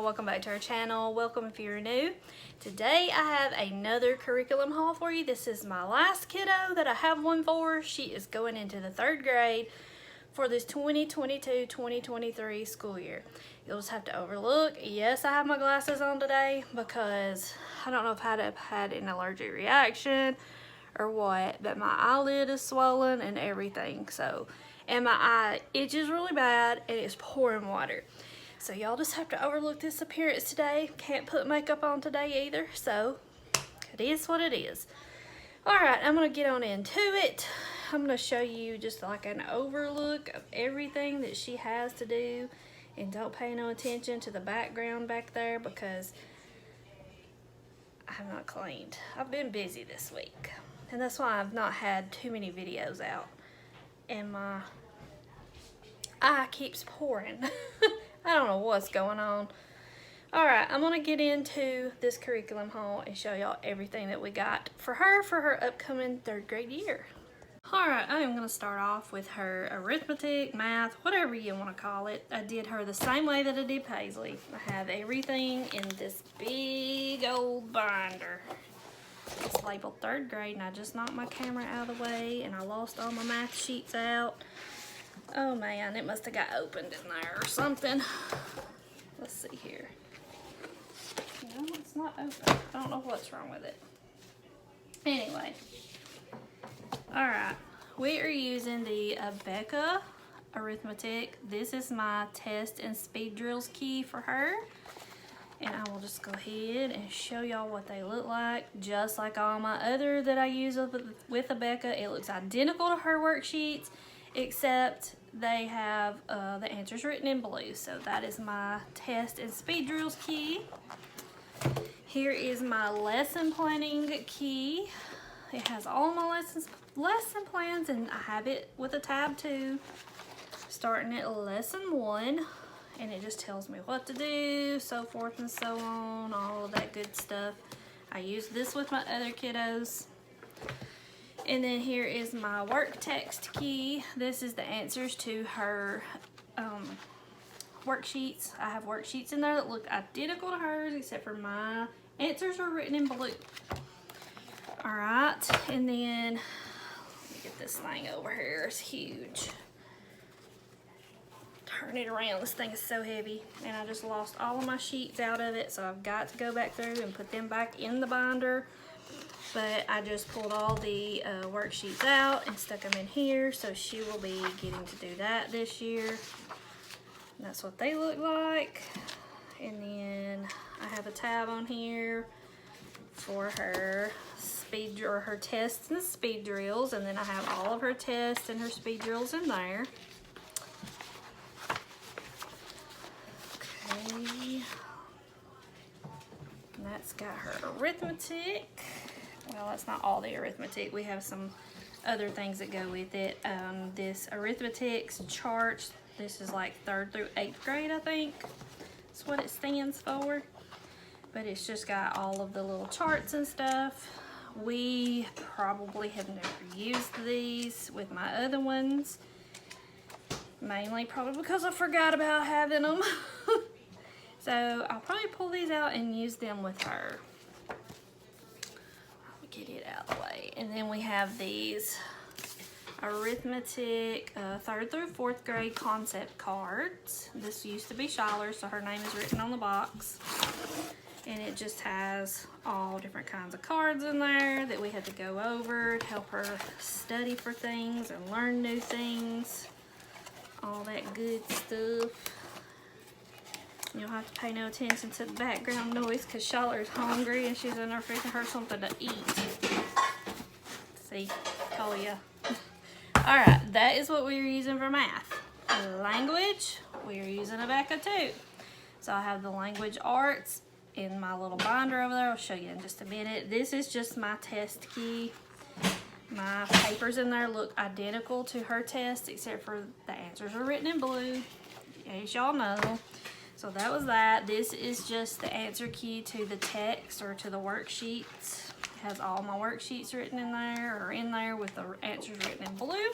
welcome back to our channel. Welcome if you're new. Today I have another curriculum haul for you. This is my last kiddo that I have one for. She is going into the 3rd grade for this 2022-2023 school year. You'll just have to overlook. Yes, I have my glasses on today because I don't know if I've had an allergic reaction or what, but my eyelid is swollen and everything. And my eye itches really bad and it's pouring water. So y'all just have to overlook this appearance today. Can't put makeup on today either, so it is what it is. Alright, I'm going to get on into it. I'm going to show you just like an overlook of everything that she has to do. And don't pay no attention to the background back there because I have not cleaned. I've been busy this week. And that's why I've not had too many videos out. And my eye keeps pouring. I don't know what's going on. Alright, I'm going to get into this curriculum haul and show y'all everything that we got for her upcoming 3rd grade year. Alright, I am going to start off with her arithmetic, math, whatever you want to call it. I did her the same way that I did Paisley. I have everything in this big old binder. It's labeled 3rd grade and I just knocked my camera out of the way and I lost all my math sheets out. Oh man, it must have got opened in there or something. Let's see here. No, it's not open. I don't know what's wrong with it. Anyway. Alright. We are using the Becca Arithmetic. This is my test and speed drills key for her. And I will just go ahead and show y'all what they look like. Just like all my other that I use with Becca. It looks identical to her worksheets, except they have the answers written in blue. So that is my test and speed drills key. Here is my lesson planning key. It has all my lesson plans, and I have it with a tab too, starting at lesson 1, and it just tells me what to do, so forth and so on, all of that good stuff. I use this with my other kiddos. And then here is my work text key. This is the answers to her worksheets. I have worksheets in there that look identical to hers, except for my answers are written in blue. Alright, and then, let me get this thing over here, it's huge. Turn it around, this thing is so heavy. And I just lost all of my sheets out of it, so I've got to go back through and put them back in the binder. But I just pulled all the worksheets out and stuck them in here, so she will be getting to do that this year. And that's what they look like. And then I have a tab on here for her speed or her tests and speed drills, and then I have all of her tests and her speed drills in there. Okay. And that's got her arithmetic. Well, that's not all the arithmetic. We have some other things that go with it. This Arithmetics Chart, this is like 3rd through 8th grade, I think. That's what it stands for. But it's just got all of the little charts and stuff. We probably have never used these with my other ones. Mainly probably because I forgot about having them. So I'll probably pull these out and use them with her. Get it out of the way. And then we have these arithmetic 3rd through 4th grade concept cards. This used to be Shiler's, so her name is written on the box. And it just has all different kinds of cards in there that we had to go over to help her study for things and learn new things. All that good stuff. You'll have to pay no attention to the background noise because Charlotte's hungry and she's in there fixing her something to eat. See? Oh yeah. Alright, that is what we are using for math. Language, we are using a Becca too. So I have the language arts in my little binder over there. I'll show you in just a minute. This is just my test key. My papers in there look identical to her test, except for the answers are written in blue, as y'all know. So that was that. This is just the answer key to the text or to the worksheets. It has all my worksheets written in there, or in there with the answers written in blue.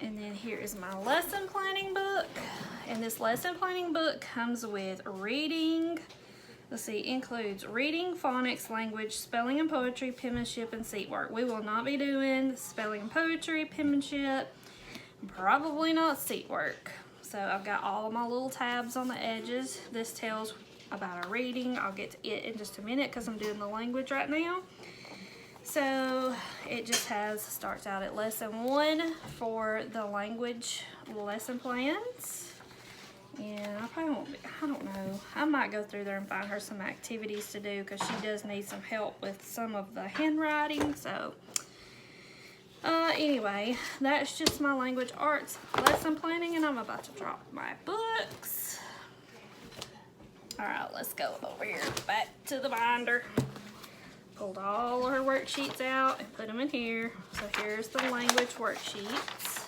And then here is my lesson planning book. And this lesson planning book comes with reading. Let's see, includes reading, phonics, language, spelling and poetry, penmanship, and seat work. We will not be doing spelling and poetry, penmanship, probably not seat work. So I've got all of my little tabs on the edges. This tells about our reading. I'll get to it in just a minute because I'm doing the language right now. So it just starts out at lesson 1 for the language lesson plans. And I don't know, I might go through there and find her some activities to do because she does need some help with some of the handwriting. So anyway, that's just my language arts lesson planning, and I'm about to drop my books. All right, let's go over here back to the binder. Pulled all of her worksheets out and put them in here. So here's the language worksheets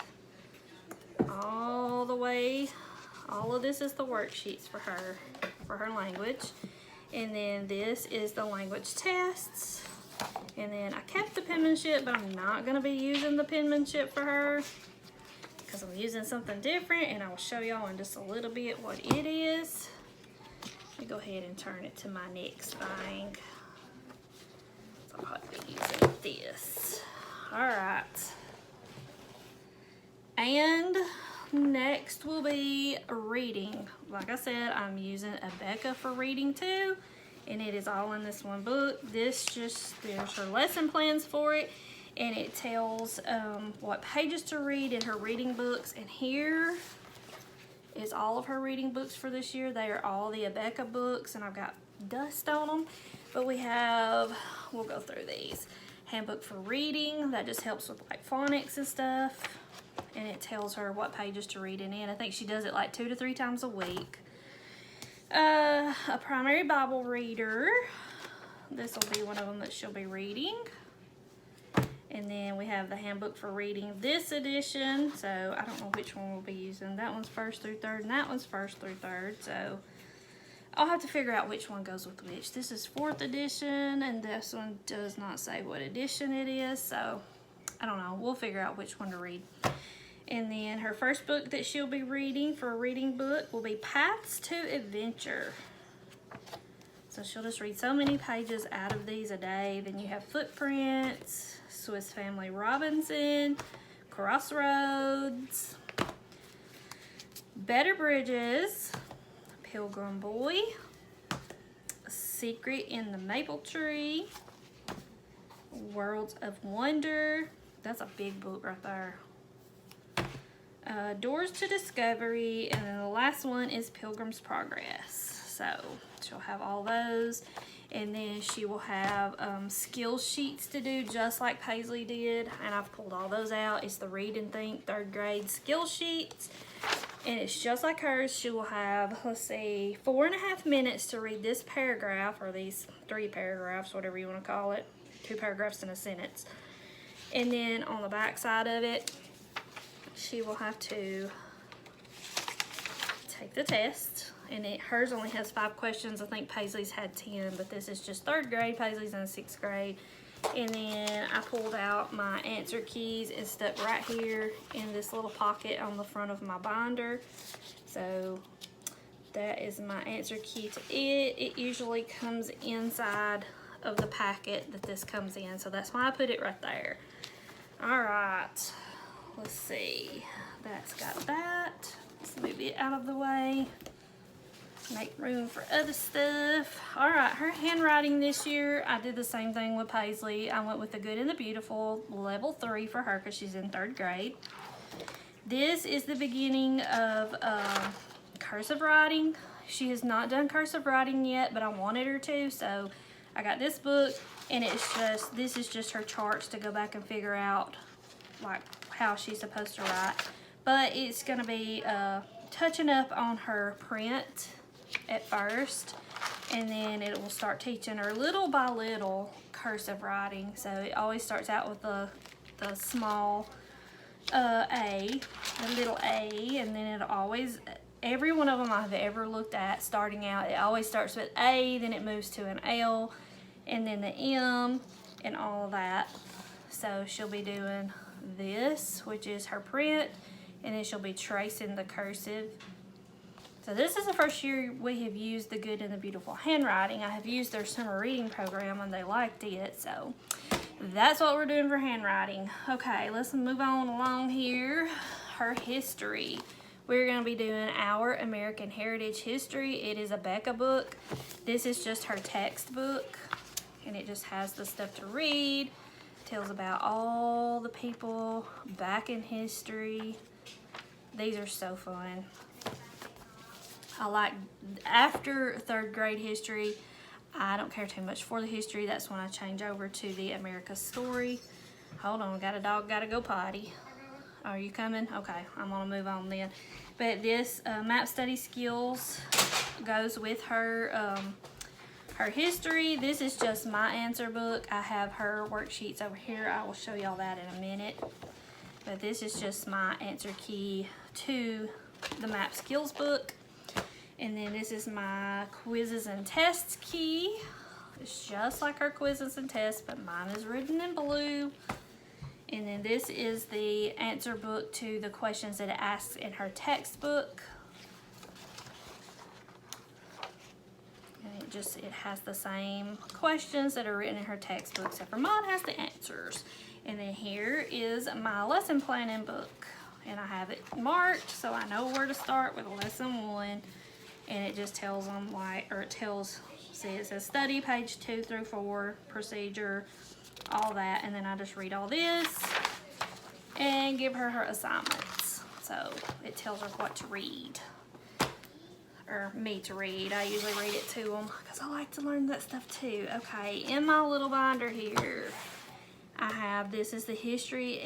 all the way. All of this is the worksheets for her language. And then this is the language tests. And then I kept the penmanship, but I'm not gonna be using the penmanship for her because I'm using something different, and I will show y'all in just a little bit what it is. Let me go ahead and turn it to my next thing. So I'll be using this. All right. And next will be reading. Like I said, I'm using a Becca for reading too, and it is all in this one book. There's her lesson plans for it, and it tells what pages to read in her reading books. And here is all of her reading books for this year. They are all the Becca books, and I've got dust on them. But we'll go through these. Handbook for reading, that just helps with like phonics and stuff. And it tells her what pages to read in. I think she does it like 2 to 3 times a week. A primary Bible reader. This will be one of them that she'll be reading. And then we have the handbook for reading this edition. So I don't know which one we'll be using. That one's 1st through 3rd, and that one's 1st through 3rd. So I'll have to figure out which one goes with which. This is 4th edition, and this one does not say what edition it is. So I don't know. We'll figure out which one to read. And then her first book that she'll be reading for a reading book will be Paths to Adventure. So she'll just read so many pages out of these a day. Then you have Footprints, Swiss Family Robinson, Crossroads, Better Bridges, Pilgrim Boy, Secret in the Maple Tree, Worlds of Wonder. That's a big book right there. Doors to Discovery, and then the last one is Pilgrim's Progress. So she'll have all those, and then she will have skill sheets to do just like Paisley did, and I've pulled all those out. It's the Read and Think 3rd grade skill sheets, and it's just like hers. She will have, let's see, 4.5 minutes to read this paragraph, or these 3 paragraphs, whatever you want to call it, 2 paragraphs in a sentence. And then on the back side of it, she will have to take the test, and hers only has 5 questions. I think Paisley's had 10, but this is just 3rd grade. Paisley's in 6th grade. And then I pulled out my answer keys and stuck right here in this little pocket on the front of my binder. So that is my answer key to it. It usually comes inside of the packet that this comes in, so that's why I put it right there. All right. Let's see, that's got that. Let's move it out of the way. Make room for other stuff. All right, her handwriting this year, I did the same thing with Paisley. I went with the Good and the Beautiful, level 3 for her because she's in 3rd grade. This is the beginning of cursive writing. She has not done cursive writing yet, but I wanted her to, so I got this book, and this is just her charts to go back and figure out like how she's supposed to write. But it's gonna be touching up on her print at first, and then it will start teaching her little by little cursive writing. So it always starts out with the small A, the little A, and then it'll always, every one of them I've ever looked at starting out, it always starts with A, then it moves to an L, and then the M, and all of that. So she'll be doing this, which is her print, and then she'll be tracing the cursive. So this is the first year we have used the Good and the Beautiful Handwriting. I have used their summer reading program and they liked it, so that's what we're doing for handwriting. Okay, let's move on along here. Her history. We're going to be doing our American Heritage History. It is a Becca book. This is just her textbook, and it just has the stuff to read. Tells about all the people back in history. These are so fun. I like, after third grade history, I don't care too much for the history. That's when I change over to the America's Story. Hold on, got a dog, gotta go potty. Are you coming? Okay, I'm gonna move on then. But this map study skills goes with her her history. This is just my answer book. I have her worksheets over here. I will show y'all that in a minute. But this is just my answer key to the map skills book. And then this is my quizzes and tests key. It's just like her quizzes and tests, but mine is written in blue. And then this is the answer book to the questions that it asks in her textbook. And it has the same questions that are written in her textbook, except for mine has the answers. And then here is my lesson planning book. And I have it marked so I know where to start with lesson 1. And it just tells them see, it says study, page 2 through 4, procedure, all that. And then I just read all this and give her assignments. So it tells her what to read, or me to read. I usually read it to them because I like to learn that stuff too. Okay, in my little binder here, I have, this is the history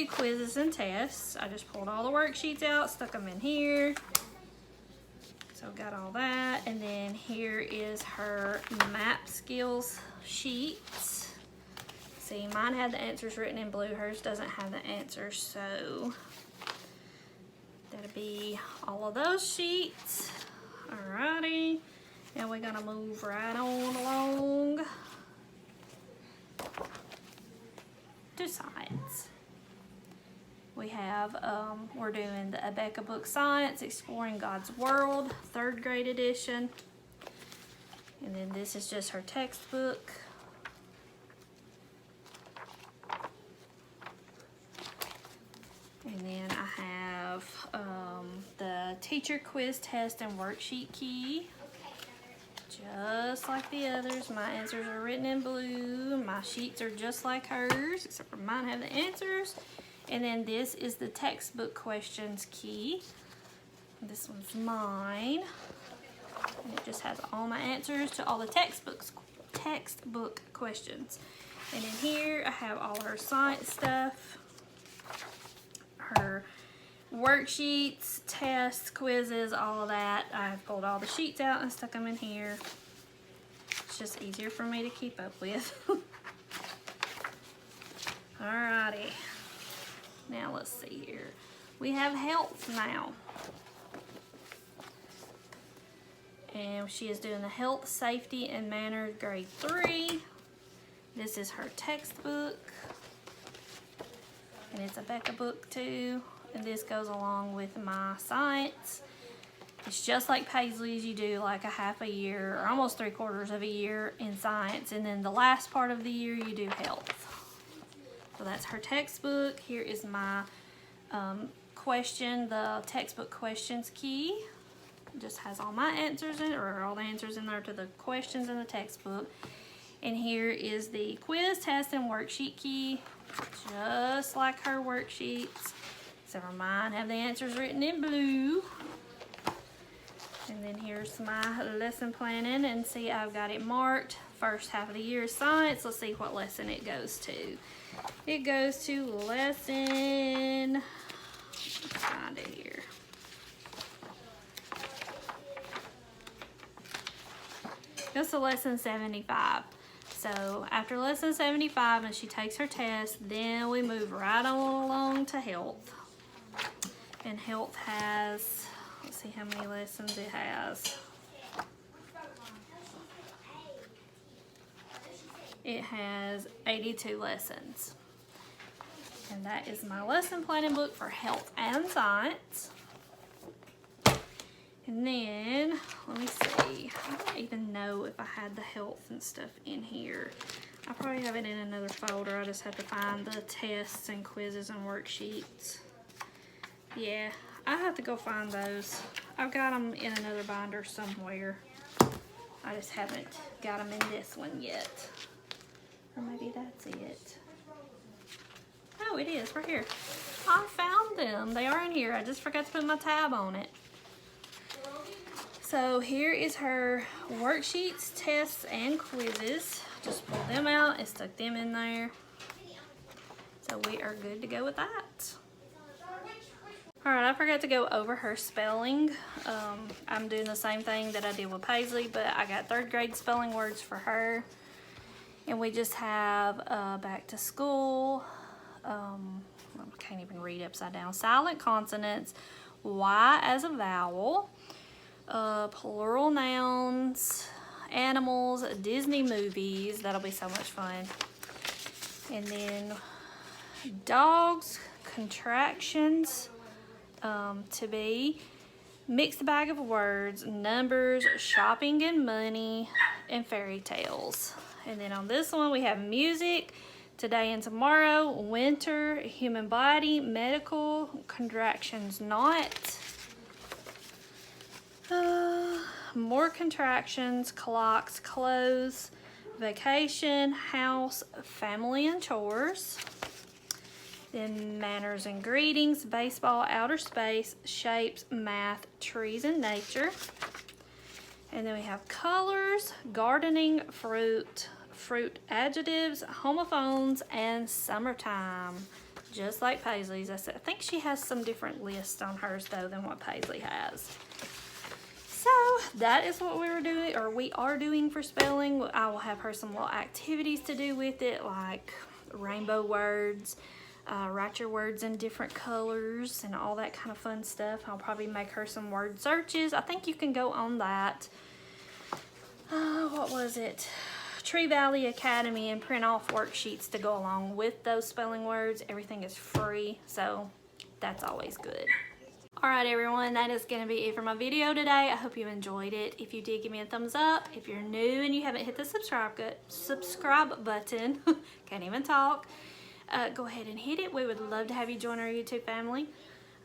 quizzes and tests. I just pulled all the worksheets out, stuck them in here. So got all that, and then here is her map skills sheets. See, mine had the answers written in blue, hers doesn't have the answers, so that'll be all of those sheets. Alrighty, now we're gonna move right on along to science. We have, we're doing the Becca book Science, Exploring God's World, 3rd grade edition. And then this is just her textbook. And then I have the teacher quiz test and worksheet key. Just like the others, my answers are written in blue. My sheets are just like hers, except for mine have the answers. And then this is the textbook questions key. This one's mine. And it just has all my answers to all the textbook questions. And in here I have all her science stuff, her worksheets, tests, quizzes, all of that. I've pulled all the sheets out and stuck them in here. It's just easier for me to keep up with. Alrighty. Now let's see here. We have health now. And she is doing the health, safety, and manners grade 3. This is her textbook. And it's a Becca book too. And this goes along with my science. It's just like Paisley's. You do like a half a year or almost 3/4 of a year in science. And then the last part of the year you do health. So that's her textbook. Here is my the textbook questions key. It just has all my answers in it, or all the answers in there to the questions in the textbook. And here is the quiz, test, and worksheet key, just like her worksheets. Except for mine have the answers written in blue. And then here's my lesson planning, and see, I've got it marked. First half of the year is science. Let's see what lesson it goes to. It goes to lesson, let's find it here. It goes to lesson 75. So after lesson 75 and she takes her test, then we move right on along to health. And health has, let's see how many lessons it has. It has 82 lessons. And that is my lesson planning book for health and science. And then, let me see, I don't even know if I had the health and stuff in here. I probably have it in another folder. I just have to find the tests and quizzes and worksheets. Yeah, I have to go find those. I've got them in another binder somewhere. I just haven't got them in this one yet. Or maybe that's it. Oh, it is right here. I found them. They are in here. I just forgot to put my tab on it. So here is her worksheets, tests, and quizzes. Just pulled them out and stuck them in there. So we are good to go with that. Alright, I forgot to go over her spelling. I'm doing the same thing that I did with Paisley, but I got 3rd grade spelling words for her. And we just have back to school. I can't even read upside down. Silent consonants, Y as a vowel. Plural nouns, animals, Disney movies. That'll be so much fun. And then dogs, contractions, to be, mixed bag of words, numbers, shopping and money, and fairy tales. And then on this one we have music, today and tomorrow, winter, human body, medical, contractions not. More contractions, clocks, clothes, vacation, house, family and chores. Then manners and greetings, baseball, outer space, shapes, math, trees and nature. And then we have colors, gardening, fruit, adjectives, homophones, and summertime. Just like Paisley's. I think she has some different lists on hers though than what Paisley has. So that is what we are doing for spelling. I will have her some little activities to do with it, like rainbow words, write your words in different colors and all that kind of fun stuff. I'll probably make her some word searches. I think you can go on that. What was it? Tree Valley Academy and print off worksheets to go along with those spelling words. Everything is free, so that's always good. Alright everyone, that is going to be it for my video today. I hope you enjoyed it. If you did, give me a thumbs up. If you're new and you haven't hit the subscribe button, can't even talk, go ahead and hit it. We would love to have you join our YouTube family.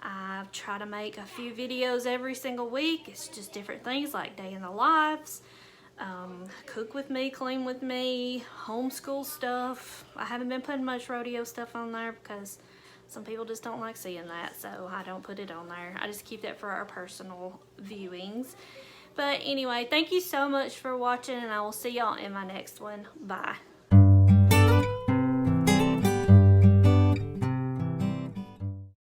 I try to make a few videos every single week. It's just different things like day in the lives, cook with me, clean with me, homeschool stuff. I haven't been putting much rodeo stuff on there because some people just don't like seeing that, so I don't put it on there. I just keep that for our personal viewings. But anyway, thank you so much for watching, and I will see y'all in my next one. Bye.